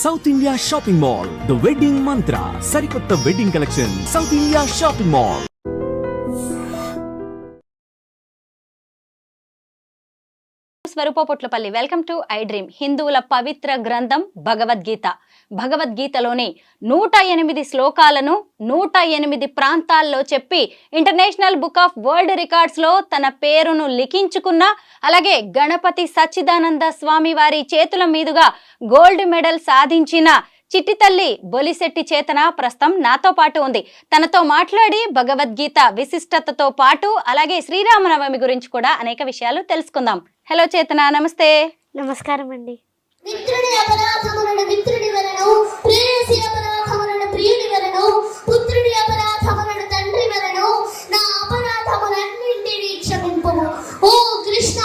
South India shopping mall, the wedding mantra, సరికొత్త wedding collection, south India shopping mall. Swarupapotlapalli. Welcome to I dream. హిందువుల పవిత్ర గ్రంథం భగవద్గీత. భగవద్గీతలోని 108 శ్లోకాలను 108 ప్రాంతాల్లో చెప్పి international book of world records లో తన పేరును లిఖించుకున్న, అలాగే గణపతి సచ్చిదానంద స్వామి వారి చేతుల మీదుగా గోల్డ్ మెడల్ సాధించిన చిట్టి తల్లి బొలిశెట్టి చేతన ప్రస్తుతం నాతో పాటు ఉంది. తనతో మాట్లాడి భగవద్గీత విశిష్టతతో పాటు అలాగే శ్రీరామనవమి గురించి కూడా అనేక విషయాలు తెలుసుకుందాం. హలో చేతన, నమస్తే. నమస్కారం అండి. మిత్రుడి అపరాధములను మిత్రుడి వలన, ప్రేయసి అపరాధములను ప్రియుడి వలన, పుత్రుడి అపరాధములను తండ్రి వలన, నా అపరాధములన్నింటినీ క్షమింపుము. ఓ కృష్ణ,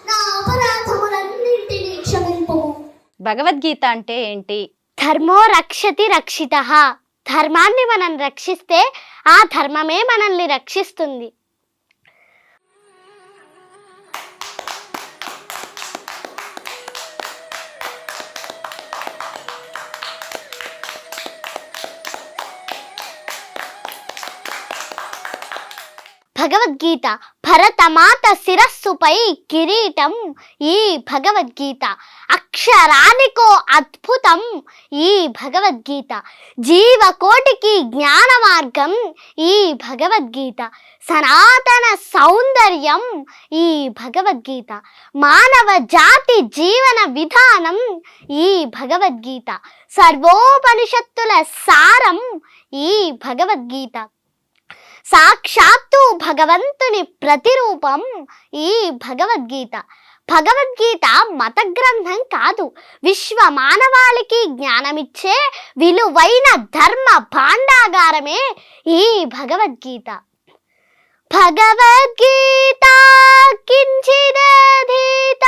నా అపరాధములన్నింటినీ క్షమింపుము. భగవద్గీత అంటే ఏంటి? ధర్మో రక్షతి రక్షితః. ధర్మాన్ని మనం రక్షిస్తే ఆ ధర్మమే మనల్ని రక్షిస్తుంది. భగవద్గీత భరతమాత శిరస్సుపై కిరీటం ఈ భగవద్గీత. అక్షరానికో అద్భుతం ఈ భగవద్గీత. జీవకోటికి జ్ఞాన మార్గం ఈ భగవద్గీత. సనాతన సౌందర్యం ఈ భగవద్గీత. మానవ జాతి జీవన విధానం ఈ భగవద్గీత. సర్వోపనిషత్తుల సారం ఈ భగవద్గీత. సాక్షాత్తు భగవంతుని ప్రతిరూపం ఈ భగవద్గీత. భగవద్గీత మత గ్రంథం కాదు, విశ్వ మానవాళికి జ్ఞానమిచ్చే విలువైన ధర్మ భాండాగారమే ఈ భగవద్గీత. భగవద్గీత కించిదధీత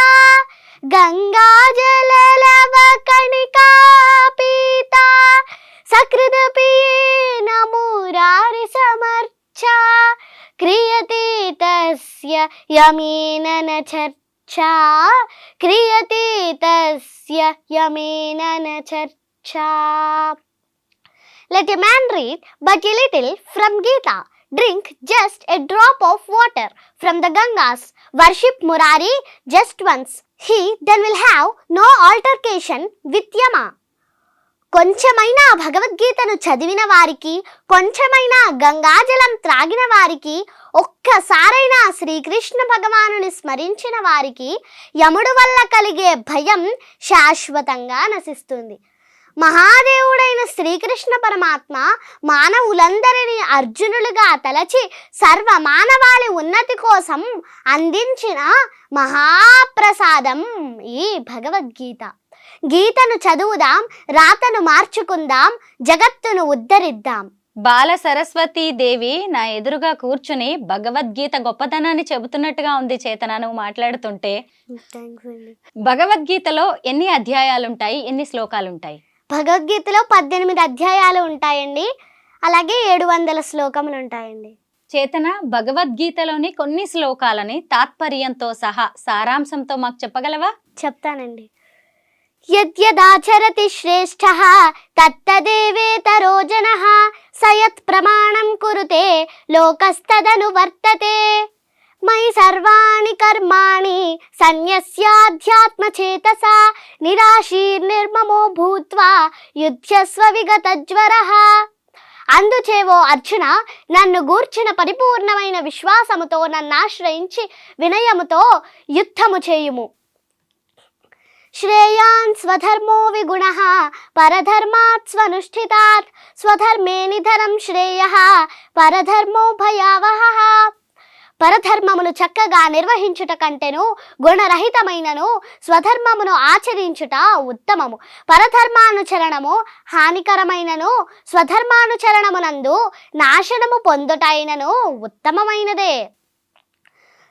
గంగాజలలవ కణికా పీత సకృదపియేన మురారి సమర్చ క్రియతే తస్య యమేన న చర్చా క్రియతే తస్య యమేన న చర్చా. Let a man read but a little from Gita. Drink just a drop of water from the Gangas. Worship Murari just once. He then will have no altercation with Yama. కొంచెమైనా భగవద్గీతను చదివిన వారికి, కొంచెమైనా గంగాజలం త్రాగిన వారికి, ఒక్కసారైనా శ్రీకృష్ణ భగవానుని స్మరించిన వారికి యముడు వల్ల కలిగే భయం శాశ్వతంగా నశిస్తుంది. మహాదేవుడైన శ్రీకృష్ణ పరమాత్మ మానవులందరినీ అర్జునులుగా తలచి సర్వ మానవాళి ఉన్నతి కోసం అందించిన మహాప్రసాదం ఈ భగవద్గీత. గీతను చదువుదాం, రాతను మార్చుకుందాం, జగత్తును ఉద్ధరిద్దాం. బాల సరస్వతీ దేవి నా ఎదురుగా కూర్చుని భగవద్గీత గొప్పతనాన్ని చెబుతున్నట్టుగా ఉంది చేతన నువ్వు మాట్లాడుతుంటే. భగవద్గీతలో ఎన్ని అధ్యాయాలుంటాయి, ఎన్ని శ్లోకాలుంటాయి? భగవద్గీతలో 18 అధ్యాయాలు ఉంటాయండి. అలాగే 700 శ్లోకములు ఉంటాయండి. చేతన, భగవద్గీతలోని కొన్ని శ్లోకాలని తాత్పర్యంతో సహా సారాంశంతో మాకు చెప్పగలవా? చెప్తానండి. యద్యదాచరతి శ్రేష్ఠః తత్తదేవేతరో జనః సయత్ ప్రమాణం కురుతే లోకస్తదను వర్తతే. మయి సర్వాణి కర్మాణి సన్యస్యాధ్యాత్మచేతసా నిరాశీర్నిర్మమో భూత్వా యుధ్యస్వ విగతజ్వరః. అందుచేవో అర్జున, నన్ను గూర్చిన పరిపూర్ణమైన విశ్వాసముతో నన్నాశ్రయించి వినయముతో యుద్ధము చేయుము. శ్రేయాన్ స్వధర్మో విగుణః పరధర్మాత్ స్వనుష్ఠితాత్ స్వధర్మే నిధనం శ్రేయః పరధర్మో భయావహః. పరధర్మమును చక్కగా నిర్వహించుట కంటెను గుణరహితమైనను స్వధర్మమును ఆచరించుట ఉత్తమము. పరధర్మానుచరణము హానికరమైనను స్వధర్మానుచరణమునందు నాశనము పొందుటైనను ఉత్తమమైనదే.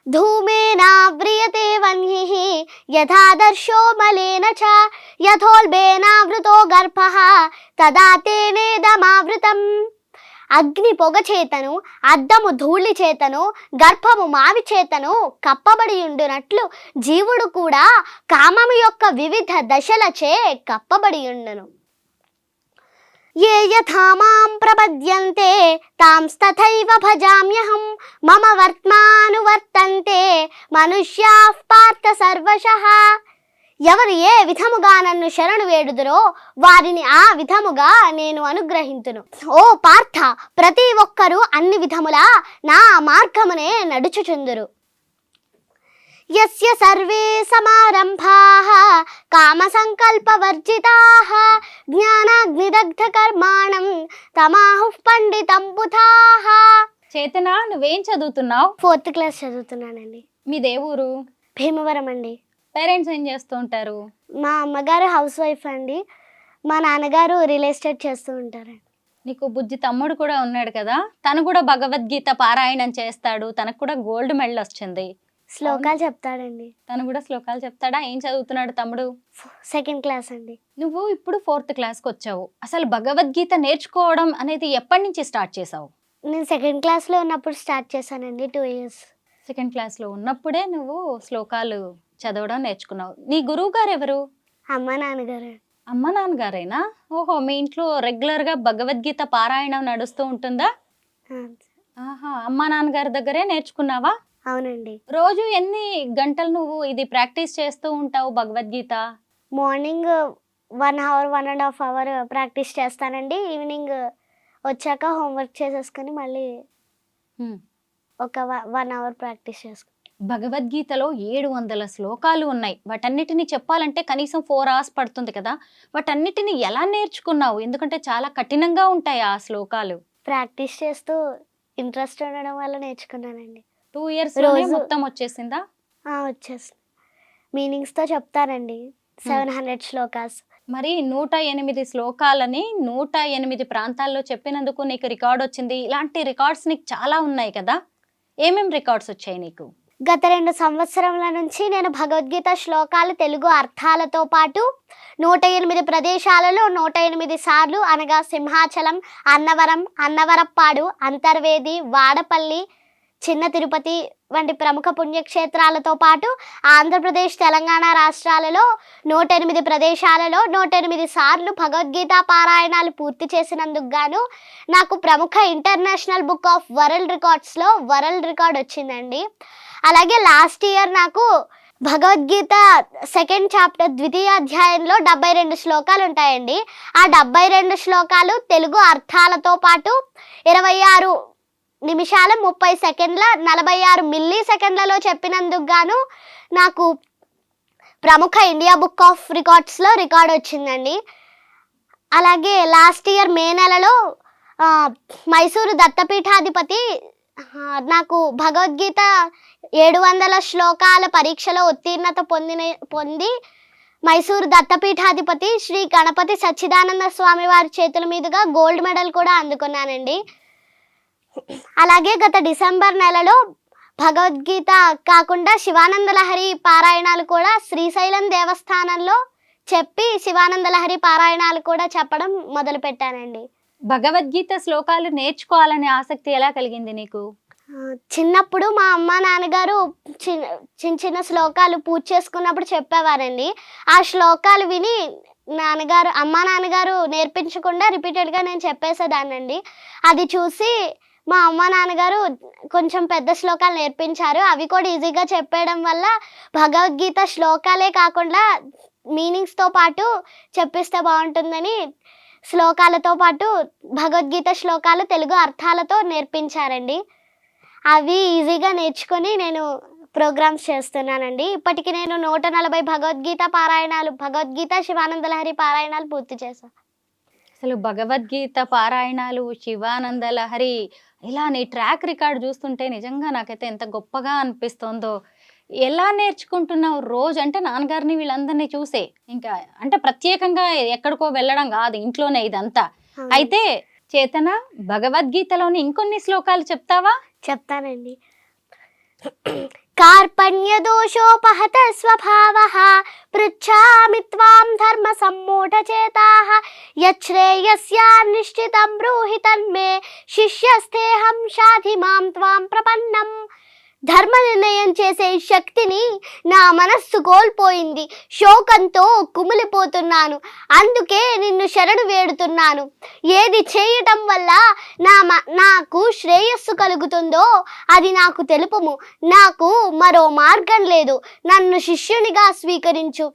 ధూమేనావ్రియతే వన్హిః యథాదర్శో మలేన చ యథోల్బేనావృతో గర్భః తదా తేనేదమావృతం. అగ్ని పొగ చేతను, అద్దము ధూళి చేతను, గర్భము మావి చేతను కప్పబడి ఉండునట్లు జీవుడు కూడా కామము యొక్క వివిధ దశలచే కప్పబడి ఉండును. ఏ యథా మాం ప్రపద్యంతే తాంస్తథైవ భజామ్యహం మమ వర్త్మానువర్తంతే మనుష్యాః పార్థ సర్వశః. ఎవరు ఏ విధముగా నన్ను శరణు వేడుదురో వారిని ఆ విధముగా నేను అనుగ్రహింతును. ఓ పార్థ, ప్రతి ఒక్కరూ అన్ని విధములా నా మార్గమునే నడుచుచుందురు. యస్య సర్వే సమారంభాః కామ సంకల్ప వర్జితాః జ్ఞానాగ్నిదగ్ధ కర్మాణం తమాహుః పండితం బుధాః. చేతన, నువ్వేం చదువుతున్నావు? 4th class చదువుతున్నానండి. మీ దేవురు? భీమవరం అండి. పేరెంట్స్ ఏం చేస్తూ ఉంటారు? మా అమ్మగారు హౌస్ వైఫ్ అండి, మా నాన్నగారు రియల్ ఎస్టేట్ చేస్తూ ఉంటారండి. నీకు బుజ్జి తమ్ముడు కూడా ఉన్నాడు కదా, తను కూడా భగవద్గీత పారాయణం చేస్తాడు, తనకు కూడా గోల్డ్ మెడల్ వచ్చింది. శ్లోకాలు చెప్తాడండి. తను కూడా శ్లోకాలు చెప్తాడా? ఏం చదువుతున్నాడు తమ్ముడు? 2nd క్లాస్ అండి. నువ్వు ఇప్పుడు 4th క్లాస్కి వచ్చావు. అసలు భగవద్గీత నేర్చుకోవడం అనేది ఎప్పటి నుంచి స్టార్ట్ చేసావు? నేను 2nd క్లాస్లో ఉన్నప్పుడు స్టార్ట్ చేశానండి. 2 years. 2nd క్లాస్లో ఉన్నప్పుడే నువ్వు శ్లోకాలు చదవడం నేర్చుకున్నావు. నీ గురువు గారు ఎవరు? అమ్మ నాన్నగారు. అమ్మ నాన్నగారేనా? ఓహో, మీ ఇంట్లో రెగ్యులర్గా భగవద్గీత పారాయణం నడుస్తూ ఉంటుందా? ఆహా, అమ్మ నాన్నగారి దగ్గరే నేర్చుకున్నావా? అవునండి. రోజు ఎన్ని గంటలు నువ్వు ఇది ప్రాక్టీస్ చేస్తూ ఉంటావు Bhagavad Gita? Morning 1 hour 1.5 hour practice చేస్తానండి. ఈవినింగ్ వచ్చాక హోంవర్క్ చేసేసుకొని మళ్ళీ ఒక 1 hour ప్రాక్టీస్ చేసుకుంటాను. భగవద్గీతలో 700 శ్లోకాలు ఉన్నాయి. వాటన్నిటిని చెప్పాలంటే కనీసం 4 hours పడుతుంది కదా. వాటన్నిటిని ఎలా నేర్చుకున్నావు? ఎందుకంటే చాలా కఠినంగా ఉంటాయి ఆ శ్లోకాలు. ప్రాక్టీస్ చేస్తూ ఇంట్రెస్ట్ ఉండడం వల్ల నేర్చుకున్నానండి. 2 years మొత్తం వచ్చేసిందా? వచ్చేసింది. మీనింగ్స్తో చెప్తానండి. 700 శ్లోకాస్. మరి 108 శ్లోకాలని 108 ప్రాంతాల్లో చెప్పినందుకు నీకు రికార్డ్ వచ్చింది. ఇలాంటి రికార్డ్స్ నీకు చాలా ఉన్నాయి కదా. ఏమేం రికార్డ్స్ వచ్చాయి నీకు? గత 2 సంవత్సరముల నుంచి నేను భగవద్గీత శ్లోకాలు తెలుగు అర్థాలతో పాటు 108 ప్రదేశాలలో 108 సార్లు అనగా సింహాచలం, అన్నవరం, అన్నవరప్పాడు, అంతర్వేది, వాడపల్లి, చిన్న తిరుపతి వంటి ప్రముఖ పుణ్యక్షేత్రాలతో పాటు ఆంధ్రప్రదేశ్, తెలంగాణ రాష్ట్రాలలో 108 ప్రదేశాలలో 108 సార్లు భగవద్గీత పారాయణాలు పూర్తి చేసినందుకు గాను నాకు ప్రముఖ ఇంటర్నేషనల్ బుక్ ఆఫ్ వరల్డ్ రికార్డ్స్లో వరల్డ్ రికార్డ్ వచ్చిందండి. అలాగే లాస్ట్ ఇయర్ నాకు భగవద్గీత 2nd chapter 2వ అధ్యాయంలో 72 శ్లోకాలు ఉంటాయండి. ఆ 72 శ్లోకాలు తెలుగు అర్థాలతో పాటు 26 నిమిషాల 30 సెకండ్ల 46 మిల్లీ సెకండ్లలో చెప్పినందుకు గాను నాకు ప్రముఖ ఇండియా బుక్ ఆఫ్ రికార్డ్స్లో రికార్డ్ వచ్చిందండి. అలాగే లాస్ట్ ఇయర్ మే నెలలో మైసూరు దత్తపీఠాధిపతి నాకు భగవద్గీత 700 శ్లోకాల పరీక్షలో ఉత్తీర్ణత పొంది మైసూరు దత్తపీఠాధిపతి శ్రీ గణపతి సచ్చిదానంద స్వామి వారి చేతుల మీదుగా గోల్డ్ మెడల్ కూడా అందుకున్నానండి. అలాగే గత డిసెంబర్ నెలలో భగవద్గీత కాకుండా శివానంద లహరి పారాయణాలు కూడా శ్రీశైలం దేవస్థానంలో చెప్పి శివానంద లహరి పారాయణాలు కూడా చెప్పడం మొదలుపెట్టానండి. భగవద్గీత శ్లోకాలు నేర్చుకోవాలనే ఆసక్తి ఎలా కలిగింది నీకు? చిన్నప్పుడు మా అమ్మ నాన్నగారు చిన్న శ్లోకాలు పూజ చేసుకున్నప్పుడు చెప్పేవారండి. ఆ శ్లోకాలు విని అమ్మ నాన్నగారు నేర్పించకుండా రిపీటెడ్గా నేను చెప్పేసేదానండి. అది చూసి మా అమ్మ నాన్నగారు కొంచెం పెద్ద శ్లోకాలు నేర్పించారు. అవి కూడా ఈజీగా చెప్పేయడం వల్ల భగవద్గీత శ్లోకాలే కాకుండా మీనింగ్స్తో పాటు చెప్పిస్తే బాగుంటుందని శ్లోకాలతో పాటు భగవద్గీత శ్లోకాలు తెలుగు అర్థాలతో నేర్పించారండి. అవి ఈజీగా నేర్చుకొని నేను ప్రోగ్రామ్స్ చేస్తున్నానండి. ఇప్పటికి నేను 140 భగవద్గీత పారాయణాలు, భగవద్గీత శివానంద లహరి పారాయణాలు పూర్తి చేశాను. అసలు భగవద్గీత పారాయణాలు, శివానంద లహరి, ఇలా నీ ట్రాక్ రికార్డ్ చూస్తుంటే నిజంగా నాకైతే ఎంత గొప్పగా అనిపిస్తుందో. ఎలా నేర్చుకుంటున్నావు రోజు? అంటే నాన్నగారిని వీళ్ళందరినీ చూసే, ఇంకా అంటే ప్రత్యేకంగా ఎక్కడికో వెళ్ళడం కాదు, ఇంట్లోనే ఇదంతా. అయితే చేతన, భగవద్గీతలోని ఇంకొన్ని శ్లోకాలు చెప్తావా? చెప్తానండి. కార్పణ్య దోషోపహత స్వభావః పృచ్ఛామి త్వాం ధర్మ సమ్మూఢచేతాః యచ్ఛ్రేయస్యాన్నిశ్చితం బ్రూహి తన్మే శిష్యస్థేహం షాధి మాం త్వాం ప్రపన్నం. ధర్మ నిర్ణయం చేసే శక్తిని నా మనస్సు కోల్పోయింది. శోకంతో కుమిలిపోతున్నాను. అందుకే నిన్ను శరణు వేడుతున్నాను. ఏది చేయటం వల్ల నాకు శ్రేయస్సు కలుగుతుందో అది నాకు తెలుపుము. నాకు మరో మార్గం లేదు, నన్ను శిష్యునిగా స్వీకరించు,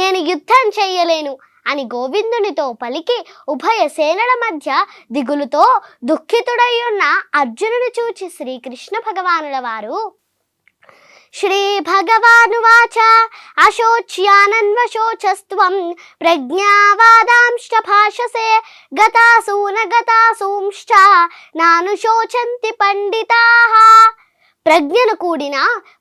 నేను యుద్ధం చెయ్యలేను అని గోవిందునితో పలికి ఉభయ సేనల మధ్య దిగులుతో దుఃఖితుడై ఉన్న అర్జునుని చూచి శ్రీకృష్ణ భగవానుల వారు శ్రీ భగవానువాచ అశోచ్యానన్వశోచస్త్వం ప్రజ్ఞావాదాంశ్చ భాషసే గతాసూనగతాసూంశ్చ నానుశోచంతి పండితాః. ప్రజ్ఞను కూడిన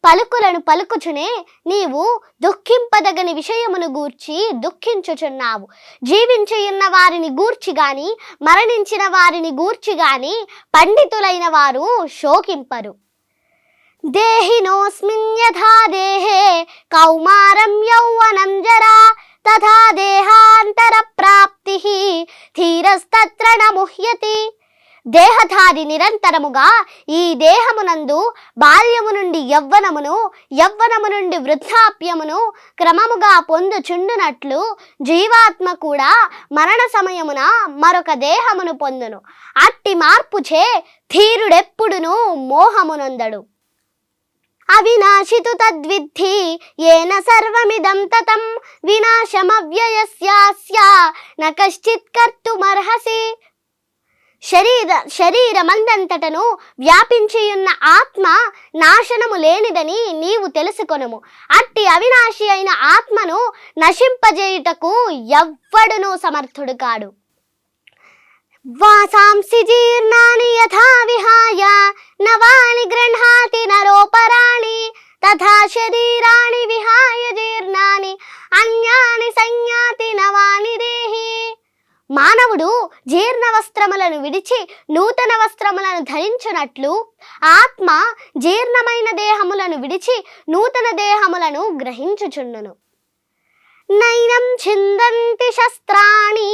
పలుకులను పలుకుచునే నీవు దుఃఖింపదగని విషయమును గూర్చి దుఃఖించుచున్నావు. జీవించియున్న వారిని గూర్చి గాని మరణించిన వారిని గూర్చి గాని పండితులైన వారు శోకింపరు. దేహినోస్మిన్ యథా దేహే కౌమారం యౌవనం జరా తథా దేహాంతర ప్రాప్తిః ధీరస్తత్ర న ముహ్యతి. దేహధారి నిరంతరముగా ఈ దేహమునందు బాల్యము నుండి యవ్వనమును, యవ్వనము నుండి వృద్ధాప్యమును క్రమముగా పొందుచుండునట్లు జీవాత్మ కూడా మరణ సమయమున మరొక దేహమును పొందును. అట్టి మార్పుచే ధీరుడెప్పుడును మోహమునొందడు. అవినాశితు తద్విద్ధి ఏన సర్వమిదం తతం వినాశమవ్యయస్యాస్య న కశ్చిత్ కర్తుమర్హసి. శరీరమందంతటను వ్యాపించియున్న ఆత్మ నాశనము లేనిదని నీవు తెలుసుకొనుము. అట్టి అవినాశి అయిన ఆత్మను నశింపజేయుటకు ఎవ్వడునూ సమర్థుడు కాడు. వాసాంసి జీర్ణాని యథా విహాయ నవాని గృహ్ణాతి నరోపరాణి తథా శరీరాణి విహాయ జీర్ణాని అన్యాని సంయాతి నవాని దేహి. మానవుడు జీర్ణ వస్త్రములను విడిచి నూతన వస్త్రములను ధరించునట్లు ఆత్మ జీర్ణమైన దేహములను విడిచి నూతన దేహములను గ్రహించుచుండును. నైనం ఛిందంతి శస్త్రాణి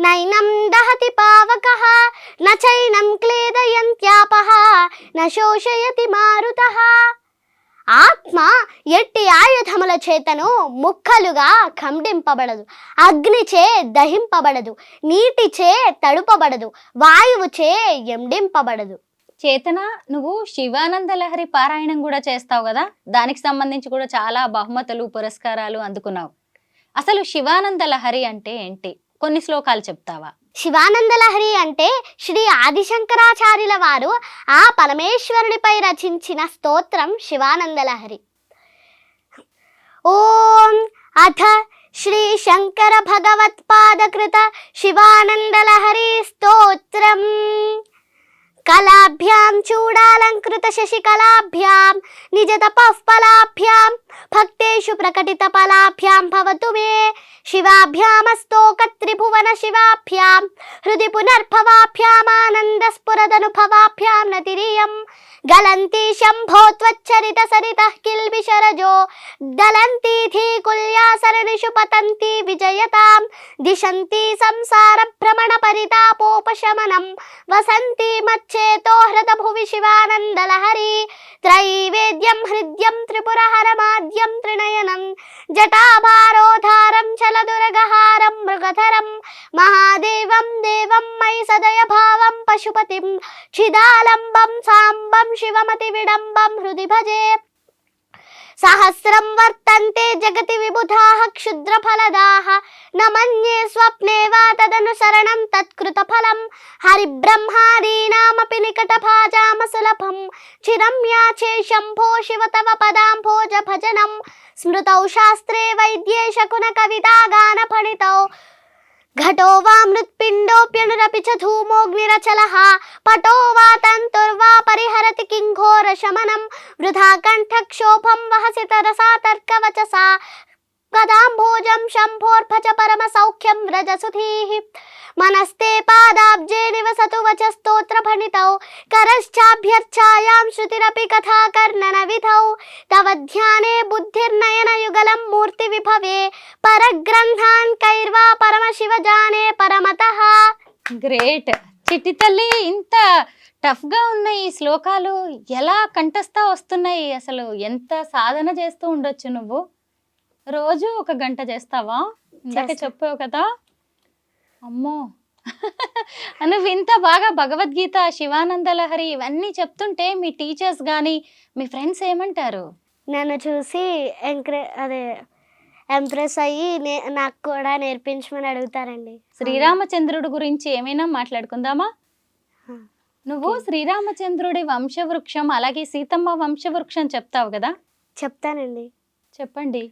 నైనం దహతి పావకః నచైనం క్లేదయంత్యాపః న శోషయతి మారుతః. ఆత్మ ఎట్టి ఆయుధముల చేతను ముక్కలుగా ఖండింపబడదు, అగ్నిచే దహింపబడదు, నీటిచే తడుపబడదు, వాయువుచే ఎండింపబడదు. చేతన, నువ్వు శివానంద లహరి పారాయణం కూడా చేస్తావు కదా, దానికి సంబంధించి కూడా చాలా బహుమతులు పురస్కారాలు అందుకున్నావు. అసలు శివానంద లహరి అంటే ఏంటి? కొన్ని శ్లోకాలు చెప్తావా? శివానంద లహరి అంటే శ్రీ ఆదిశంకరాచార్యుల వారు ఆ పరమేశ్వరునిపై రచించిన స్తోత్రం శివానంద లహరి. ఓం అథ శ్రీ శంకర భగవత్పాదకృత శివానంద లహరి స్తోత్రం. కళాభ్యాం చూడాలంకృత శశికళాభ్యాం నిజ తపఃఫలాభ్యాం భక్తేషు ప్రకటిత ఫలాభ్యాం భవతు మే. శివాభ్యామస్తోక త్రిభువన శివాభ్యాం హృది పునర్భవాభ్యాం ఆనంద స్ఫురదనుభవాభ్యాం నతిరియం. గలంతి శంభో త్వచ్చరిత సరితః కిల్బిషరజో దలంతి ధీకుల్యాసరణిషు పతంతి విజయతాం. దిశంతి సంసార భ్రమణ పరితాపోపశమనం వసంతి మచ్చేతో హృద భువి శివానంద లహరి. త్రైవేద్యం హృద్యం త్రిపురహరమాద్యం త్రినయనం జటాభారోధారం చలదురగహారం మృగధరం మహాదేవం దేవం మయి సదయ భావం పశుపతిం చిదాలంబం సాంబం శివమతి విడంబం హృది భజే. సహస్రం వర్తంతే జగతి విబుధాః క్షుద్రఫలదాః న మన్యే స్వప్నే వా తదనుసరణం తత్కృత ఫలం. హరిబ్రహ్మాదీనామపి నికటభాజామసులభం చిరం యాచే శంభో శివ తవ పదాంభోజ భజనం. స్మృతౌ శాస్త్రే వైద్యే శకున కవితా గాన ఫణితౌ ఘటో వా మృత్పిండోప్యనురపి చ ధూమోగ్నిరచలః పటో వా తంతుర్వా పరిహరతి కింఘోర శమనం. వృధా కంఠక్షోభం వహసి తరసా తర్కవచసా గదాంభోజం శంభోర్భజ పరమ సౌఖ్యం వ్రజసుధీః. మనస్తే పాదాబ్జే నివసతు వచ స్తోత్ర ఫణితౌ కరశ్చాభ్యర్చాయాం శృతిరపి కథా కర్ణన విధౌ. తవ ధ్యానే బుద్ధిర్నయన యుగలం మూర్తి విభవే పరగ్రంథాన్ కైర్వా పరమ శివ జానే పరమతః. గ్రేట్ చిట్టి తల్లి, ఇంత టఫ్ గా ఉన్న ఈ శ్లోకాలు ఎలా కంఠస్థ వస్తున్నాయి? అసలు ఎంత సాధన చేస్తూ ఉండొచ్చు నువ్వు? రోజు 1 గంట చేస్తావా? ఇందాక చెప్పావు కదా. అమ్మో నువ్వు ఇంత బాగా భగవద్గీత, శివానంద లహరి ఇవన్నీ చెప్తుంటే మీ టీచర్స్ కానీ మీ ఫ్రెండ్స్ ఏమంటారు? నన్ను చూసి ఎంప్రెస్ అయ్యి నాకు కూడా నేర్పించమని అడుగుతారండి. శ్రీరామచంద్రుడి గురించి ఏమైనా మాట్లాడుకుందామా? నువ్వు శ్రీరామచంద్రుడి వంశవృక్షం అలాగే సీతమ్మ వంశవృక్షం చెప్తావు కదా, చెప్తానండి. చెప్పండి.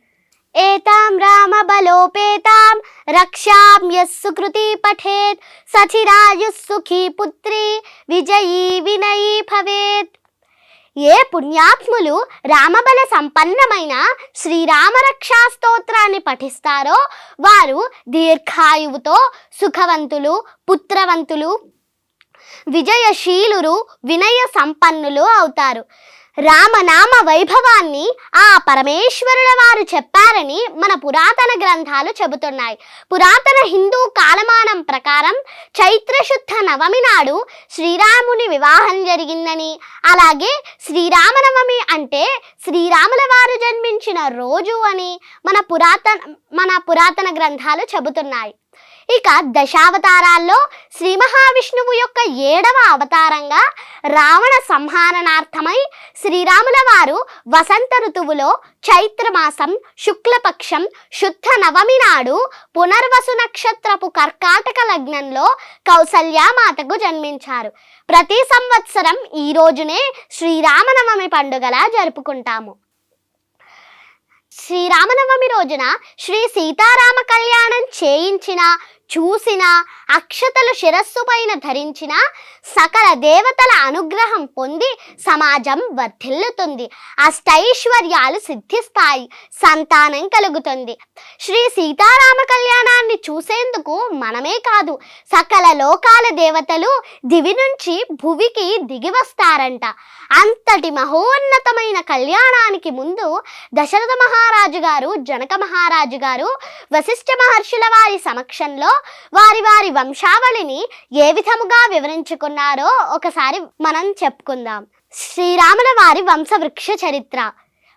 ఏతాం రామ బలోపేతాం రక్షామ్యస్సు కృతి పఠేత్ సచిరాయుః సుఖీ పుత్రి విజయీ వినయీ భవేత్. ఏ పుణ్యాత్ములు రామబల సంపన్నమైన శ్రీరామరక్షా స్తోత్రాన్ని పఠిస్తారో వారు దీర్ఘాయువుతో సుఖవంతులు, పుత్రవంతులు, విజయశీలురు, వినయ సంపన్నులు అవుతారు. రామనామ వైభవాన్ని ఆ పరమేశ్వరుల వారు చెప్పారని మన పురాతన గ్రంథాలు చెబుతున్నాయి. పురాతన హిందూ కాలమానం ప్రకారం చైత్రశుద్ధ నవమి నాడు శ్రీరాముని వివాహం జరిగిందని, అలాగే శ్రీరామనవమి అంటే శ్రీరాముల వారు జన్మించిన రోజు అని మన పురాతన గ్రంథాలు చెబుతున్నాయి. ఇక దశావతారాల్లో శ్రీ మహావిష్ణువు యొక్క 7వ అవతారంగా రావణ సంహారణార్థమై శ్రీరాముల వారు వసంత ఋతువులో చైత్రమాసం శుక్లపక్షం శుద్ధ నవమి నాడు పునర్వసు నక్షత్రపు కర్కాటక లగ్నంలో కౌసల్యామాతకు జన్మించారు. ప్రతి సంవత్సరం ఈ రోజునే శ్రీరామనవమి పండుగలా జరుపుకుంటాము. శ్రీరామనవమి రోజున శ్రీ సీతారామ కళ్యాణం చేయించిన, చూసిన, అక్షతలు శిరస్సు పైన ధరించిన సకల దేవతల అనుగ్రహం పొంది సమాజం వర్ధిల్లుతుంది, అష్టైశ్వర్యాలు సిద్ధిస్తాయి, సంతానం కలుగుతుంది. శ్రీ సీతారామ కళ్యాణాన్ని చూసేందుకు మనమే కాదు సకల లోకాల దేవతలు దివి నుంచి భువికి దిగి వస్తారంట. అంతటి మహోన్నతమైన కళ్యాణానికి ముందు దశరథ మహారాజు గారు, జనక మహారాజు గారు వశిష్ఠ మహర్షుల వారి సమక్షంలో వారి వంశావళిని ఏ విధముగా వివరించుకున్నారో ఒకసారి మనం చెప్పుకుందాం. శ్రీరాముల వారి వంశవృక్ష చరిత్ర.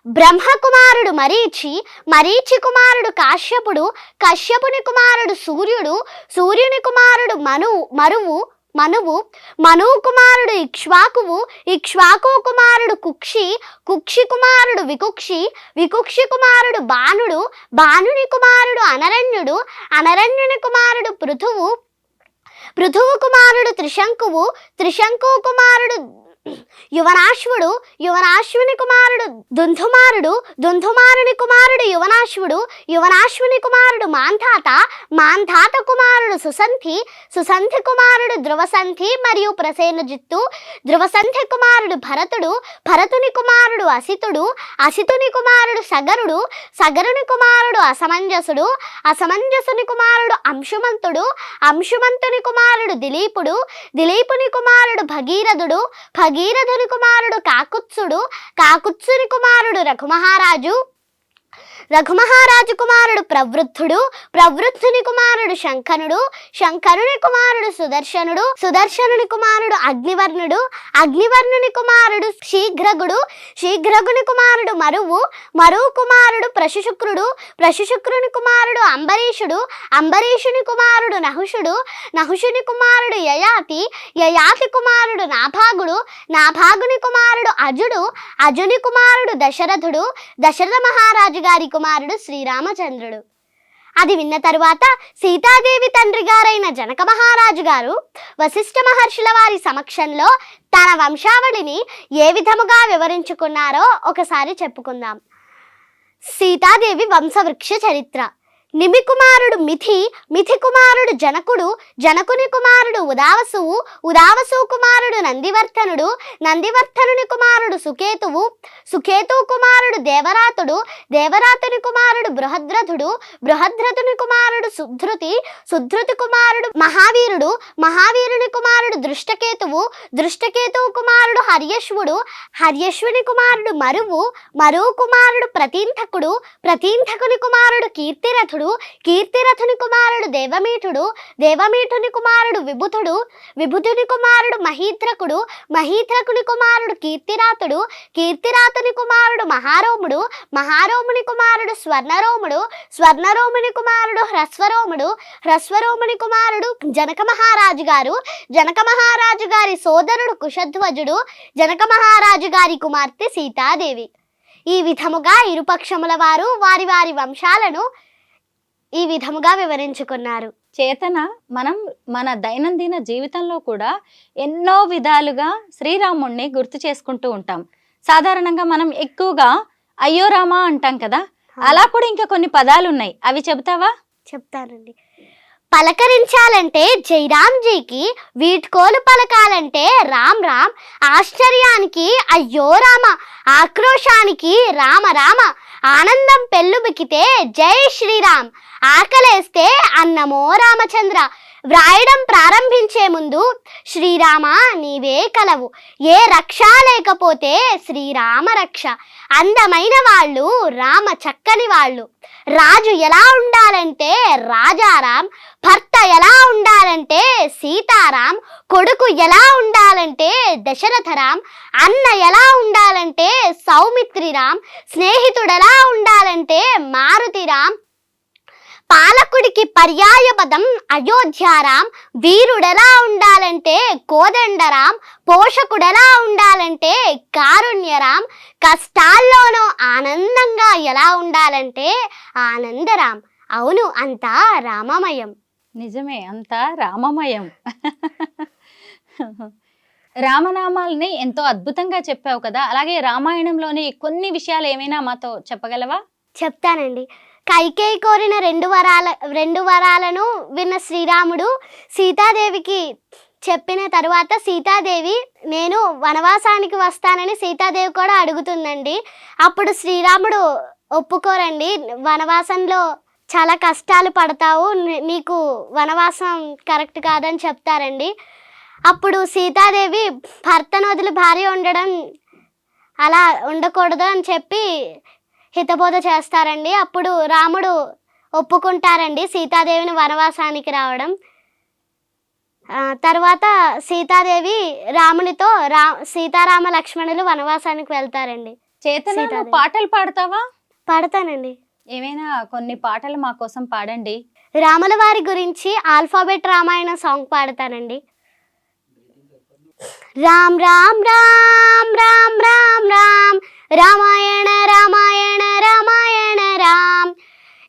బ్రహ్మకుమారుడు మరీచి, మరీచి కుమారుడు కాశ్యపుడు, కశ్యపుని కుమారుడు సూర్యుడు, సూర్యుని కుమారుడు మనువు, మనువు కుమారుడు ఇక్ష్వాకువు, ఇక్ష్వాకు కుమారుడు కుక్షి, కుక్షి కుమారుడు వికుక్షి, వికుక్షి కుమారుడు బాణుడు, బాణుని కుమారుడు అనరణ్యుడు, అనరణ్యుని కుమారుడు పృథువు, పృథువు కుమారుడు త్రిశంకువు, త్రిశంకు కుమారుడు యువనాశ్వుడు, యువనాశ్వుని కుమారుడు దుంధుమారుడు, దుంధుమారుని కుమారుడు యువనాశ్వుడు, యువనాశ్వుని కుమారుడు మాంధాత, మాంధాత కుమారుడు సుసంధి, సుసంధి కుమారుడు ధ్రువసంధి మరియు ప్రసేనజిత్తు, ధ్రువసంధి కుమారుడు భరతుడు, భరతుని కుమారుడు అసితుడు, అసితుని కుమారుడు సగరుడు, సగరుని కుమారుడు అసమంజసుడు, అసమంజసుని కుమారుడు అంశుమంతుడు, అంశుమంతుని కుమారుడు దిలీపుడు, దిలీపుని కుమారుడు భగీరథుడు, భగీరథుని కుమారుడు కాకుత్సుడు, కాకుత్సుని కుమారుడు రఘుమహారాజు, రఘుమహారాజు కుమారుడు ప్రవృద్ధుడు, ప్రవృద్ధుని కుమారుడు శంఖనుడు, శంఖనుని కుమారుడు సుదర్శనుడు, సుదర్శనుని కుమారుడు అగ్నివర్ణుడు, అగ్నివర్ణుని కుమారుడు శీఘ్రగుడు, శీఘ్రగుని కుమారుడు మరువు, మరువు కుమారుడు ప్రశుశుక్రుడు, ప్రశుశుక్రుని కుమారుడు అంబరీషుడు, అంబరీషుని కుమారుడు నహుషుడు, నహుషుని కుమారుడు యయాతి, యయాతి కుమారుడు నాభాగుడు, నాభాగుని కుమారుడు అజుడు, అజుని కుమారుడు దశరథుడు, దశరథ మహారాజు గారి కుమారుడు శ్రీరామచంద్రుడు. అది విన్న తరువాత సీతాదేవి తండ్రి గారైన జనక మహారాజు గారు వశిష్ఠ మహర్షుల వారి సమక్షంలో తన వంశావళిని ఏ విధముగా వివరించుకున్నారో ఒకసారి చెప్పుకుందాం. సీతాదేవి వంశవృక్ష చరిత్ర. నిమి కుమారుడు మిథి, మిథి కుమారుడు జనకుడు, జనకుని కుమారుడు ఉదావసువు, ఉదావసు కుమారుడు నందివర్ధనుడు, నందివర్ధనుని కుమారుడు సుకేతువు, సుకేతు కుమారుడు దేవరాతుడు, దేవరాతుని కుమారుడు బృహద్రథుడు, బృహద్రథుని కుమారుడు సుధృతి, సుధృతి కుమారుడు మహావీరుడు, మహావీరుని కుమారుడు దృష్టకేతువు, దృష్టకేతువు కుమారుడు హర్యశ్వుడు, హర్యశ్వుని కుమారుడు మరువు, మరువు కుమారుడు ప్రతీంధకుడు, ప్రతీంధకుని కుమారుడు కీర్తిరథుడు, కీర్తిరథుడు, కీర్తిరథుని కుమారుడు దేవమీఠుడు, దేవమీఠుని కుమారుడు విభుతుడు, విభుతుని కుమారుడు మహీత్రకుడు, మహీత్రకుని కుమారుడు కీర్తిరాతుడు, కీర్తిరాతుని కుమారుడు మహారోముడు, మహారోముని కుమారుడు స్వర్ణరోముడు, స్వర్ణరోముని కుమారుడు హ్రస్వరోముడు, హ్రస్వరోముని కుమారుడు జనక మహారాజు గారు, జనక మహారాజు గారి సోదరుడు కుశధ్వజుడు, జనక మహారాజు గారి కుమార్తె సీతాదేవి. ఈ విధముగా ఇరుపక్షముల వారు వారి వారి వంశాలను ఈ విధముగా వివరించుకున్నారు. చేతన మనం మన దైనందిన జీవితంలో కూడా ఎన్నో విధాలుగా శ్రీరాముణ్ణి గుర్తు చేసుకుంటూ ఉంటాం. సాధారణంగా మనం ఎక్కువగా అయ్యో రామా అంటాం కదా, అలా కూడా ఇంకా కొన్ని పదాలు ఉన్నాయి, అవి చెబుతావా? చెప్తానండి. పలకరించాలంటే జైరామ్జీకి, వీడ్కోలు పలకాలంటే రామ్ రామ్, ఆశ్చర్యానికి అయ్యో రామ, ఆక్రోశానికి రామ రామ, ఆనందం పెళ్ళుబికితే జై శ్రీరామ్, ఆకలేస్తే అన్నమో రామచంద్ర. వ్రాయడం ప్రారంభించే ముందు శ్రీరామ నీవే కలవు, ఏ రక్ష లేకపోతే శ్రీరామ రక్ష. అందమైన వాళ్ళు రామ చక్కని వాళ్ళు. రాజు ఎలా ఉండాలంటే రాజారాం, భర్త ఎలా ఉండాలంటే సీతారాం, కొడుకు ఎలా ఉండాలంటే దశరథరాం, అన్న ఎలా ఉండాలంటే సౌమిత్రిరాం, స్నేహితుడు ఎలా ఉండాలంటే మారుతిరాం, పాలకుడికి పర్యాయ పదం అయోధ్యారాం, వీరుడెలా ఉండాలంటే కోదండరాం, పోషకుడెలా ఉండాలంటే కారుణ్యరాం, కష్టాల్లోనూ ఆనందంగా ఎలా ఉండాలంటే ఆనందరాం. అవును, అంతా రామమయం. నిజమే, అంతా రామమయం. రామనామాల్ని ఎంతో అద్భుతంగా చెప్పావు కదా, అలాగే రామాయణంలోని కొన్ని విషయాలు ఏమైనా మాతో చెప్పగలవా? చెప్తానండి. కైకేయి కోరిన రెండు వరాలను విన్న శ్రీరాముడు సీతాదేవికి చెప్పిన తరువాత సీతాదేవి నేను వనవాసానికి వస్తానని సీతాదేవి కూడా అడుగుతుందండి. అప్పుడు శ్రీరాముడు ఒప్పుకోరండి, వనవాసంలో చాలా కష్టాలు పడతావు, నీకు వనవాసం కరెక్ట్ కాదని చెప్తారండి. అప్పుడు సీతాదేవి భర్తను వదిలి భార్య ఉండడం అలా ఉండకూడదు అని చెప్పి హితబోధ చేస్తారండి. అప్పుడు రాముడు ఒప్పుకుంటారండి సీతాదేవిని వనవాసానికి రావడం. తర్వాత సీతాదేవి రామునితో సీతారామ లక్ష్మణులు వనవాసానికి వెళ్తారండి. చేతన పాటలు పాడతావా? పాడతానండి. ఏమైనా కొన్ని పాటలు మా కోసం పాడండి. రాముల వారి గురించి ఆల్ఫాబెట్ రామాయణ సాంగ్ పాడతానండి. Ram Ram Ram Ram Ram Ram, Ramayana Ramayana Ramayana Ram.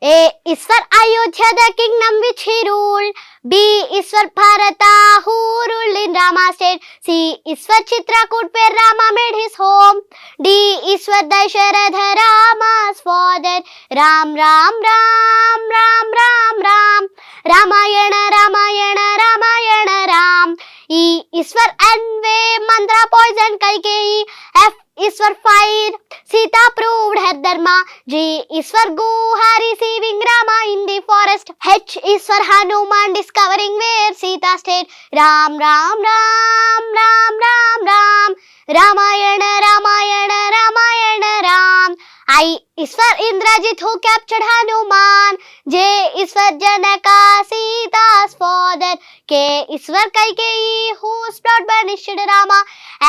A is for Ayodhya, the kingdom which he ruled. B is for Bharata, who ruled in Rama state. C is for Chitrakoot, where Rama made his home. D is for Dasharatha, Rama's father. Ram Ram Ram Ram Ram Ram, Ramayana Ramayana Ramayana Ram. E is for envy, Mandra poison Kaikeyi. F is for fire, Sita proved her dharma. G is for Guha, receiving Rama in the forest. H is for Hanuman, discovering where Sita stayed. Ram Ram Ram Ram Ram Ram, Ramayana Ramayana Ramayana Ram. I is for Indrajit, who captured Hanuman. J is for Janaka, Sita's father. K is for Kaikeyi, whose plot banished Rama.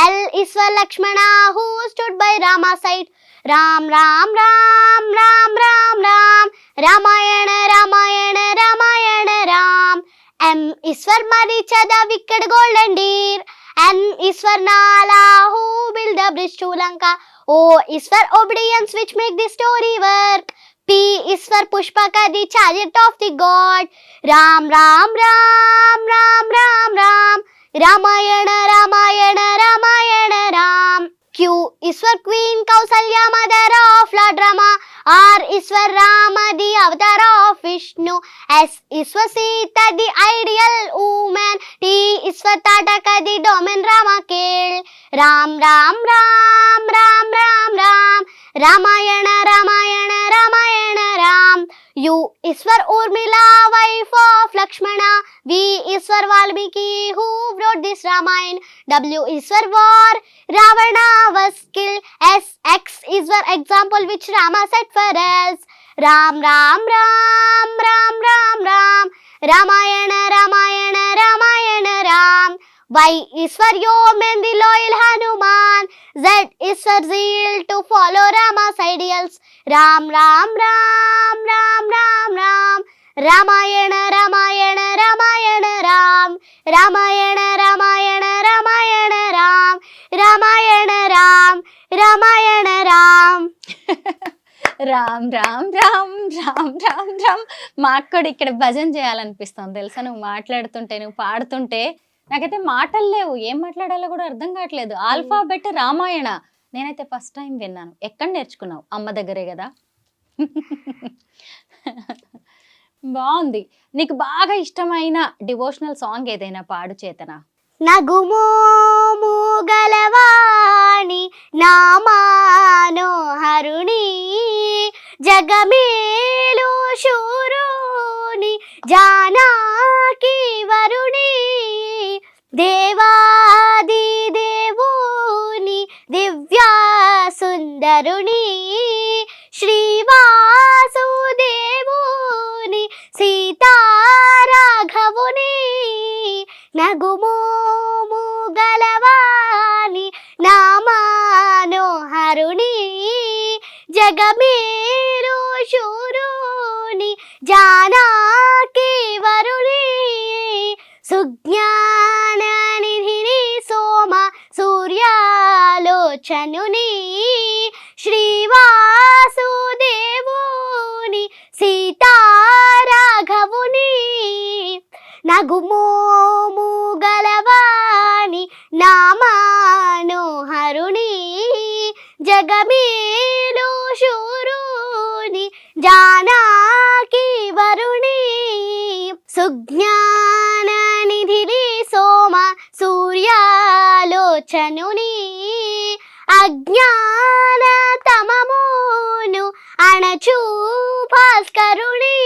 L is for Lakshmana, who stood by Rama's side. Ram Ram Ram Ram Ram Ram, Ramayana Ramayana Ramayana Ram. M is for Maricha, the wicked golden deer. N is for Nala, who built the bridge to Lanka. O is for obedience, which make the story work. P is for Pushpaka, the chariot of the god. Ram Ram Ram Ram Ram Ram, Ramayana Ramayana Ramayana Ram. Q is for Queen Kausalya, mother of Lord Rama. R is for Rama, the avatar of Vishnu. S is for Sita, the ideal woman. T is for Tataka, the domain Rama killed. Ram Ram Ram Ram Ram Ram, Ramayana Ramayana Ramayana Ram. U is for Urmila, wife of Lakshmana. V is for Valmiki, who wrote this Ramayana. W is for war, Ravana was killed. S, X is for example which Rama set for us. Ram Ram Ram Ram Ram Ram Ramayana Ramayana Ramayana Ram. Y is for yeoman, the loyal Hanuman. Z is for zeal to follow Rama's ideals. Ram Ram Ram Ram Ram Ram Ramayana Ramayana Ramayana Ram Ramayana Ramayana Ramayana Ram Ramayana Ram Ramayana Ram. Ram Ram Ram Ram Ram Ram. మాకు కూడా ఇక్కడ భజన చేయాలనిపిస్తుంది తెలుసా, నువ్వు మాట్లాడుతుంటే నువ్వు పాడుతుంటే నాకైతే మాటలు లేవు, ఏం మాట్లాడాలో కూడా అర్థం కావట్లేదు. ఆల్ఫాబెట్ రామాయణ నేనైతే ఫస్ట్ టైం విన్నాను. ఎక్కడ నేర్చుకున్నావు? అమ్మ దగ్గరే కదా. బాగుంది. నీకు బాగా ఇష్టమైన డివోషనల్ సాంగ్ ఏదైనా పాడు చేతన. నగుమోము గలవాణి నామానోహరుణి జగమేలు శూరుని జానకి వరుణి దేవాది దేవుని దివ్యా సుందరుని శ్రీవాసుదేవుని సీతారాఘవుని నగుమోము గలవాని నామానోహరుని జగమేలు శూరుని జానకి వరుణి సుజ్ఞాన నిధిని సోమ సూర్యాలోచనుని శ్రీవాసుదేవుని సీతారాఘవుని నగుమోము గలవాని నామానోహరుని జగమేలు శూరుని జానకి వరుణి సుజ్ఞాన నిధిని సోమ సూర్యాలోచనుని అజ్ఞాన తమమును అణచు భాస్కరుని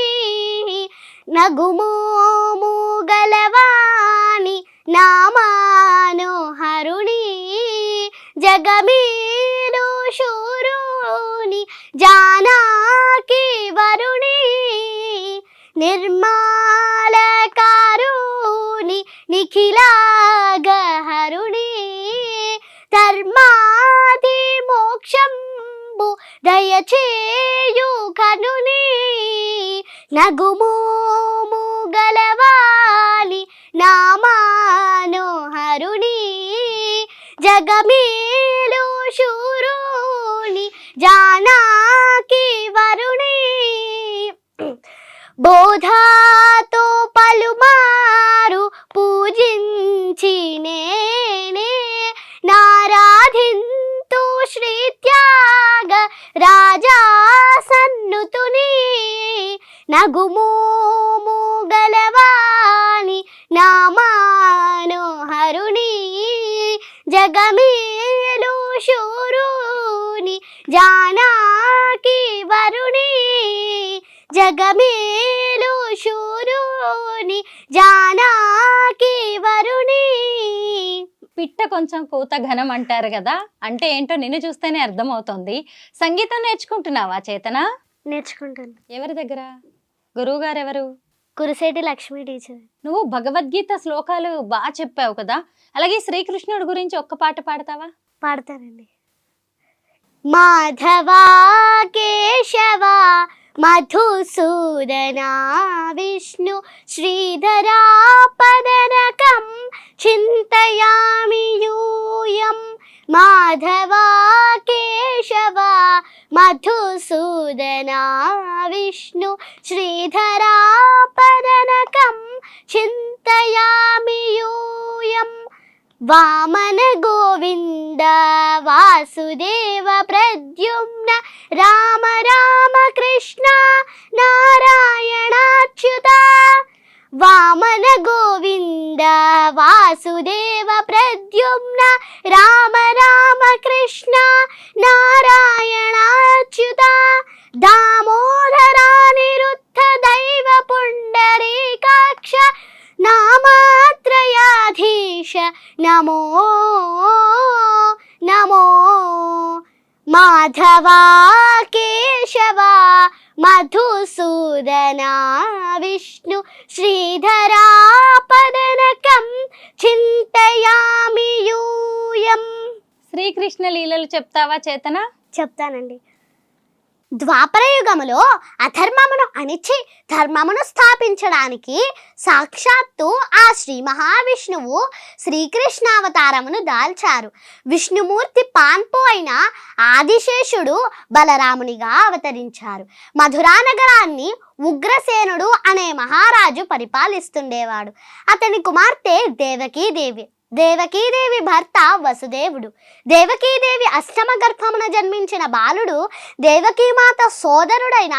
నగుమోము గలవాని నామానోహరుని జగమేలు శూరుని జానకి వరుణి నిర్మలకారుని నిఖిలాగహరుని ధర్మాది మోక్షంబు దయచేయు కనుని నగుమోము గలవాని నామానోహరుని జగమేలు శూరుని జానకి వరుణి బోధాతో పలుమారు పూజించినేనే నారాధింతు శ్రీత్యాగ రాజా సన్నుతుని నగుమోము గలవాని నామానోహరుని జగమేలు శూరుని జానకి వరుణి జగమేలు శూరుని జానకి వరుణి. పిట్ట కొంచెం కూత ఘనం అంటారు కదా, అంటే ఏంటో నిన్ను చూస్తేనే అర్థమవుతుంది. సంగీతం నేర్చుకుంటున్నావా చేతన? నేర్చుకుంటాను. ఎవరి దగ్గర? గురువు గారు ఎవరు? కురిసేటి లక్ష్మి టీచర్. నువ్వు భగవద్గీత శ్లోకాలు బాగా చెప్పావు కదా, అలాగే శ్రీకృష్ణుడి గురించి ఒక్క పాట పాడతావా? పాడతానండి. మాధవా కేశవా మధుసూదనా విష్ణు శ్రీధరా పదనకం చింతయామి యూయం మాధవా కేశవా మధుసూదనా విష్ణు శ్రీధరా పదనకం చింతయామి యూయం వామన గోవింద వాసుదేవ ప్రద్యుమ్న రామ రామ కృష్ణ నారాయణాచ్యుత వామన గోవింద వాసుదేవ ప్రద్యుమ్న రామ రామ కృష్ణ నారాయణాచ్యుత దామోదరా నిరుద్ధ దైవ పుండరీకాక్ష నామాత్రయాధీశ నమో నమో మాధవా కేశవా మధుసూదనా విష్ణు శ్రీధరా పదనకం చింతయామి యూయం. శ్రీకృష్ణ లీలలు చెప్తావా చేతన? చెప్తానండి. ద్వాపరయుగములో అధర్మమును అణిచి ధర్మమును స్థాపించడానికి సాక్షాత్తు ఆ శ్రీ మహావిష్ణువు శ్రీకృష్ణావతారమును దాల్చారు. విష్ణుమూర్తి పాన్పు అయిన ఆదిశేషుడు బలరామునిగా అవతరించారు. మధురా నగరాన్ని ఉగ్రసేనుడు అనే మహారాజు పరిపాలిస్తుండేవాడు. అతని కుమార్తె దేవకీదేవి. దేవకీదేవి భర్త వసుదేవుడు. దేవకీదేవి అష్టమ గర్భమున జన్మించిన బాలుడు దేవకీమాత సోదరుడైన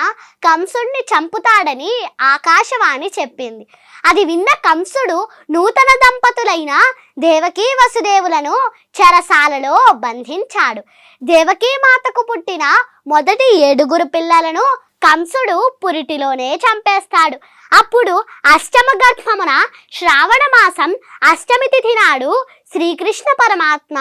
కంసుడిని చంపుతాడని ఆకాశవాణి చెప్పింది. అది విన్న కంసుడు నూతన దంపతులైన దేవకీ వసుదేవులను చెరసాలలో బంధించాడు. దేవకీమాతకు పుట్టిన మొదటి 7 పిల్లలను కంసుడు పురిటిలోనే చంపేస్తాడు. అప్పుడు అష్టమ గర్భమున శ్రావణ మాసం అష్టమి తిథి నాడు శ్రీకృష్ణ పరమాత్మ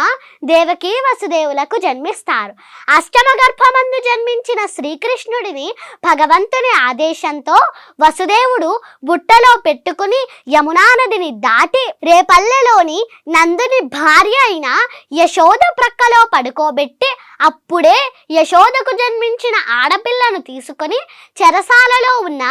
దేవకీ వసుదేవులకు జన్మిస్తారు. అష్టమ గర్భమందు జన్మించిన శ్రీకృష్ణుడిని భగవంతుని ఆదేశంతో వసుదేవుడు బుట్టలో పెట్టుకుని యమునా నదిని దాటి రేపల్లెలోని నందుని భార్య అయిన యశోద ప్రక్కలో పడుకోబెట్టి అప్పుడే యశోదకు జన్మించిన ఆడపిల్లను తీసుకొని చెరసాలలో ఉన్న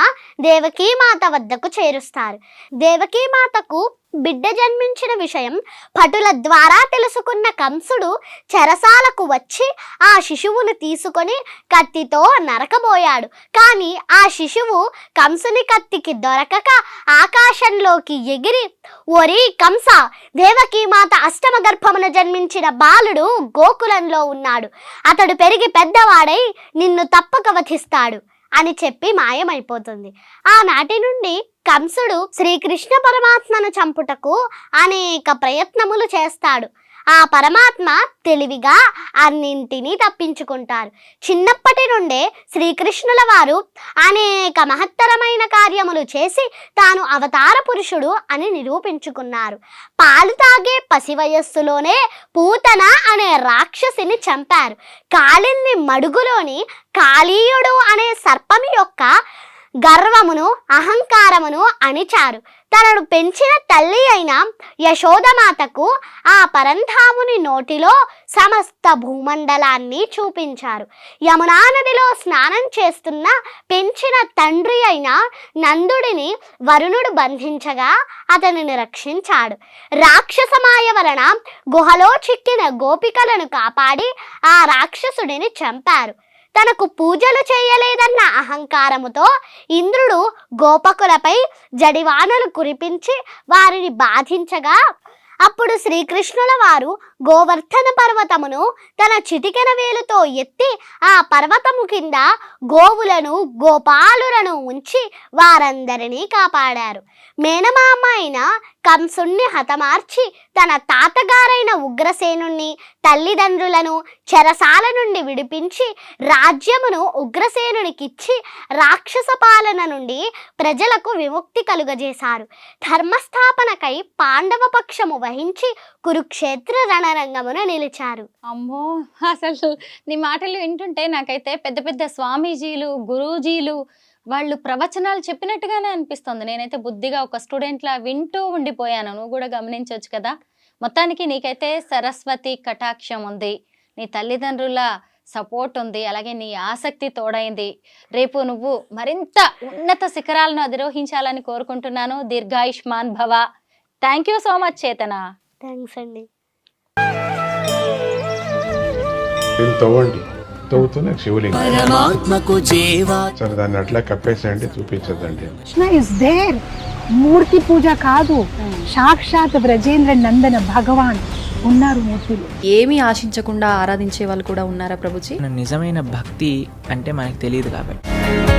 దేవకీమాత వద్దకు చేరుస్తారు. దేవకీమాతకు బిడ్డ జన్మించిన విషయం భటుల ద్వారా తెలుసుకున్న కంసుడు చెరసాలకు వచ్చి ఆ శిశువును తీసుకొని కత్తితో నరకబోయాడు. కానీ ఆ శిశువు కంసుని కత్తికి దొరకక ఆకాశంలోకి ఎగిరి, ఓరి కంస, దేవకీమాత అష్టమ గర్భమున జన్మించిన బాలుడు గోకులంలో ఉన్నాడు. అతడు పెరిగి పెద్దవాడై నిన్ను తప్పక వధిస్తాడు అని చెప్పి మాయమైపోతుంది. ఆనాటి నుండి కంసుడు శ్రీకృష్ణ పరమాత్మను చంపుటకు అనేక ప్రయత్నములు చేస్తాడు. ఆ పరమాత్మ తెలివిగా అన్నింటినీ తప్పించుకుంటారు. చిన్నప్పటి నుండే శ్రీకృష్ణుల వారు అనేక మహత్తరమైన కార్యములు చేసి తాను అవతార పురుషుడు అని నిరూపించుకున్నారు. పాలు తాగే పసి వయస్సులోనే పూతన అనే రాక్షసిని చంపారు. కాళింది మడుగులోని కాళీయుడు అనే సర్పం యొక్క గర్వమును అహంకారమును అణిచారు. తనను పెంచిన తల్లి అయిన యశోదమాతకు ఆ పరంధాముని నోటిలో సమస్త భూమండలాన్ని చూపించారు. యమునా నదిలో స్నానం చేస్తున్న పెంచిన తండ్రి అయిన నందుడిని వరుణుడు బంధించగా అతనిని రక్షించాడు. రాక్షసమాయ వలన గుహలో చిక్కిన గోపికలను కాపాడి ఆ రాక్షసుడిని చంపారు. తనకు పూజలు చేయలేదన్న అహంకారముతో ఇంద్రుడు గోపకులపై జడివానలు కురిపించి వారిని బాధించగా అప్పుడు శ్రీకృష్ణుల వారు గోవర్ధన పర్వతమును తన చిటికెన వేలుతో ఎత్తి ఆ పర్వతము కింద గోవులను గోపాలులను ఉంచి వారందరినీ కాపాడారు. మేనమామ అయిన కంసుణ్ణి హతమార్చి తన తాతగారైన ఉగ్రసేనుణ్ణి తల్లిదండ్రులను చెరసాల నుండి విడిపించి రాజ్యమును ఉగ్రసేనునికిచ్చి రాక్షస పాలన నుండి ప్రజలకు విముక్తి కలుగజేశారు. ధర్మస్థాపనకై పాండవ పక్షము వహించి కురుక్షేత్ర రణరంగమున నిలిచారు. అమ్మో, అసలు నీ మాటలు వింటుంటే నాకైతే పెద్ద పెద్ద స్వామీజీలు, గురూజీలు వాళ్ళు ప్రవచనాలు చెప్పినట్టుగానే అనిపిస్తుంది. నేనైతే బుద్ధిగా ఒక స్టూడెంట్లా వింటూ ఉండిపోయాను. నువ్వు కూడా గమనించవచ్చు కదా. మొత్తానికి నీకైతే సరస్వతి కటాక్షం ఉంది, నీ తల్లిదండ్రుల సపోర్ట్ ఉంది, అలాగే నీ ఆసక్తి తోడైంది. రేపు నువ్వు మరింత ఉన్నత శిఖరాలను అధిరోహించాలని కోరుకుంటున్నాను. దీర్ఘాయుష్మాన్ భవ. Thank you so much Chetana. Thanks అండి. తవ్వండి, తవ్వుతూనే శివలింగం. పరమాత్మకు జీవా సరే, దాన్ని అట్లా కప్పేసేయండి, చూపించదండి. Krishna is there. మూర్తి పూజ కాదు, సాక్షాత్ బ్రజేంద్ర నందన భగవాన్ ఉన్నారు మూర్తిలో. ఏమీ ఆశించకుండా ఆరాధించే వాళ్ళు కూడా ఉన్నారా ప్రభుజీ? నిజమైన భక్తి అంటే మనకు తెలియదు కాబట్టి